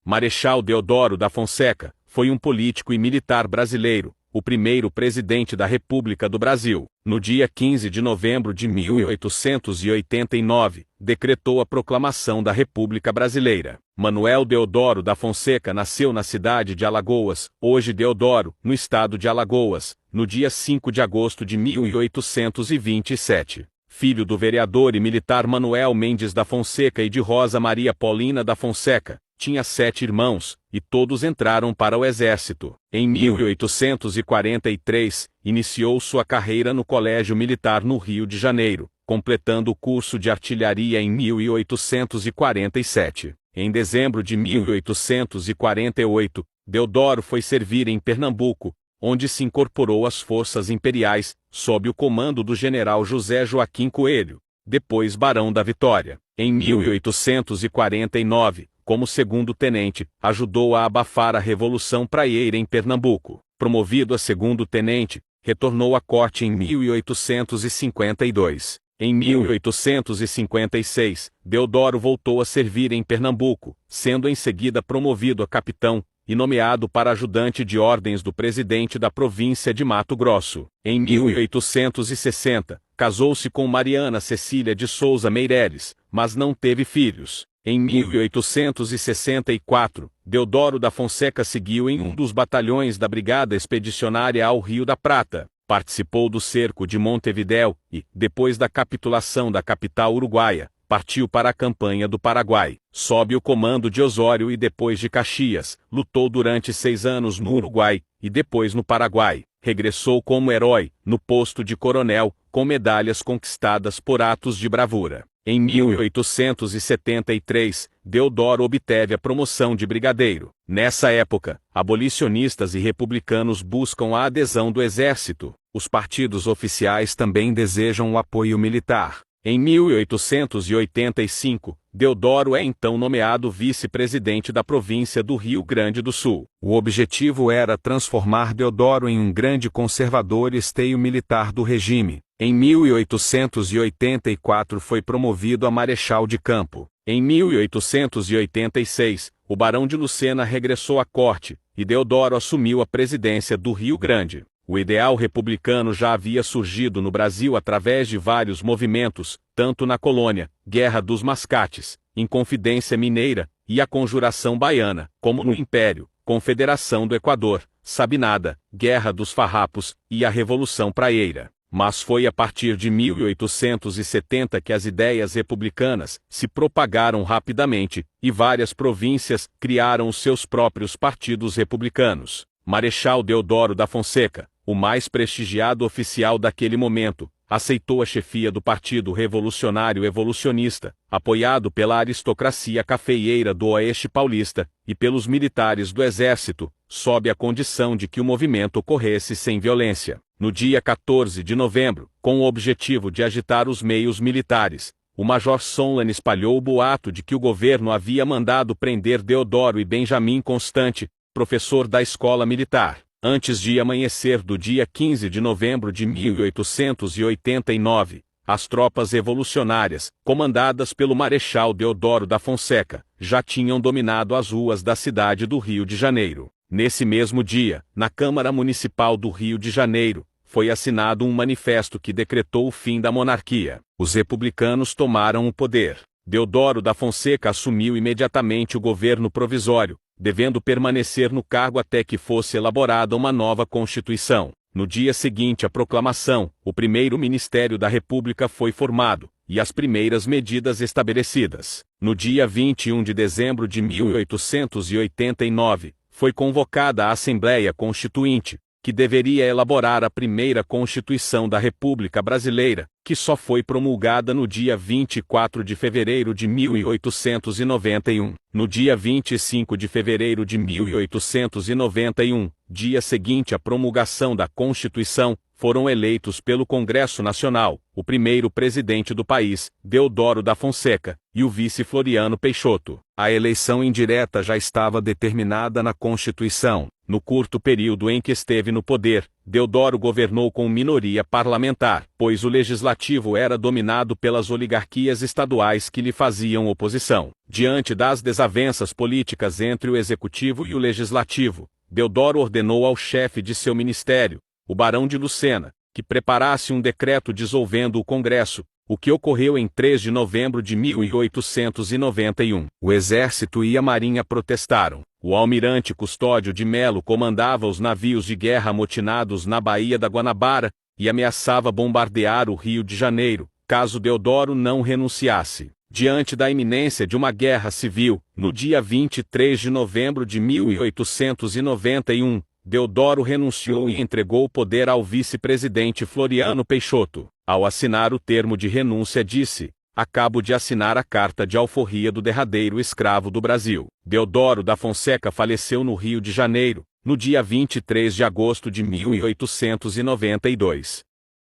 Marechal Deodoro da Fonseca foi um político e militar brasileiro, o primeiro presidente da República do Brasil. No dia 15 de novembro de 1889, decretou a proclamação da República Brasileira. Manuel Deodoro da Fonseca nasceu na cidade de Alagoas, hoje Deodoro, no estado de Alagoas, no dia 5 de agosto de 1827. Filho do vereador e militar Manuel Mendes da Fonseca e de Rosa Maria Paulina da Fonseca, tinha 7 irmãos, e todos entraram para o exército. Em 1843, iniciou sua carreira no Colégio Militar no Rio de Janeiro, completando o curso de artilharia em 1847. Em dezembro de 1848, Deodoro foi servir em Pernambuco, onde se incorporou às forças imperiais, sob o comando do general José Joaquim Coelho, depois Barão da Vitória. Em 1849, como segundo-tenente, ajudou a abafar a Revolução Praieira em Pernambuco. Promovido a segundo-tenente, retornou à corte em 1852. Em 1856, Deodoro voltou a servir em Pernambuco, sendo em seguida promovido a capitão e nomeado para ajudante de ordens do presidente da província de Mato Grosso. Em 1860, casou-se com Mariana Cecília de Souza Meireles, mas não teve filhos. Em 1864, Deodoro da Fonseca seguiu em um dos batalhões da Brigada Expedicionária ao Rio da Prata, participou do cerco de Montevidéu e, depois da capitulação da capital uruguaia, partiu para a campanha do Paraguai. Sob o comando de Osório e depois de Caxias, lutou durante 6 anos no Uruguai e depois no Paraguai. Regressou como herói, no posto de coronel, com medalhas conquistadas por atos de bravura. Em 1873, Deodoro obteve a promoção de brigadeiro. Nessa época, abolicionistas e republicanos buscam a adesão do exército. Os partidos oficiais também desejam o apoio militar. Em 1885, Deodoro é então nomeado vice-presidente da província do Rio Grande do Sul. O objetivo era transformar Deodoro em um grande conservador e esteio militar do regime. Em 1884 foi promovido a marechal de campo. Em 1886, o Barão de Lucena regressou à corte, e Deodoro assumiu a presidência do Rio Grande. O ideal republicano já havia surgido no Brasil através de vários movimentos, tanto na colônia, Guerra dos Mascates, Inconfidência Mineira, e a Conjuração Baiana, como no Império, Confederação do Equador, Sabinada, Guerra dos Farrapos, e a Revolução Praieira. Mas foi a partir de 1870 que as ideias republicanas se propagaram rapidamente, e várias províncias criaram os seus próprios partidos republicanos. Marechal Deodoro da Fonseca, o mais prestigiado oficial daquele momento, aceitou a chefia do Partido Revolucionário Evolucionista, apoiado pela aristocracia cafeieira do Oeste Paulista e pelos militares do Exército, sob a condição de que o movimento ocorresse sem violência. No dia 14 de novembro, com o objetivo de agitar os meios militares, o Major Sonlan espalhou o boato de que o governo havia mandado prender Deodoro e Benjamin Constante, professor da escola militar. Antes de amanhecer do dia 15 de novembro de 1889, as tropas revolucionárias, comandadas pelo Marechal Deodoro da Fonseca, já tinham dominado as ruas da cidade do Rio de Janeiro. Nesse mesmo dia, na Câmara Municipal do Rio de Janeiro, foi assinado um manifesto que decretou o fim da monarquia. Os republicanos tomaram o poder. Deodoro da Fonseca assumiu imediatamente o governo provisório, devendo permanecer no cargo até que fosse elaborada uma nova Constituição. No dia seguinte à proclamação, o primeiro Ministério da República foi formado, e as primeiras medidas estabelecidas. No dia 21 de dezembro de 1889, foi convocada a Assembleia Constituinte, que deveria elaborar a primeira Constituição da República Brasileira, que só foi promulgada no dia 24 de fevereiro de 1891. No dia 25 de fevereiro de 1891, dia seguinte à promulgação da Constituição, foram eleitos pelo Congresso Nacional, o primeiro presidente do país, Deodoro da Fonseca, e o vice Floriano Peixoto. A eleição indireta já estava determinada na Constituição. No curto período em que esteve no poder, Deodoro governou com minoria parlamentar, pois o legislativo era dominado pelas oligarquias estaduais que lhe faziam oposição. Diante das desavenças políticas entre o executivo e o legislativo, Deodoro ordenou ao chefe de seu ministério, o barão de Lucena, que preparasse um decreto dissolvendo o Congresso, o que ocorreu em 3 de novembro de 1891. O exército e a marinha protestaram. O almirante Custódio de Melo comandava os navios de guerra amotinados na Baía da Guanabara e ameaçava bombardear o Rio de Janeiro, caso Deodoro não renunciasse. Diante da iminência de uma guerra civil, no dia 23 de novembro de 1891, Deodoro renunciou e entregou o poder ao vice-presidente Floriano Peixoto. Ao assinar o termo de renúncia disse: "Acabo de assinar a carta de alforria do derradeiro escravo do Brasil." Deodoro da Fonseca faleceu no Rio de Janeiro, no dia 23 de agosto de 1892.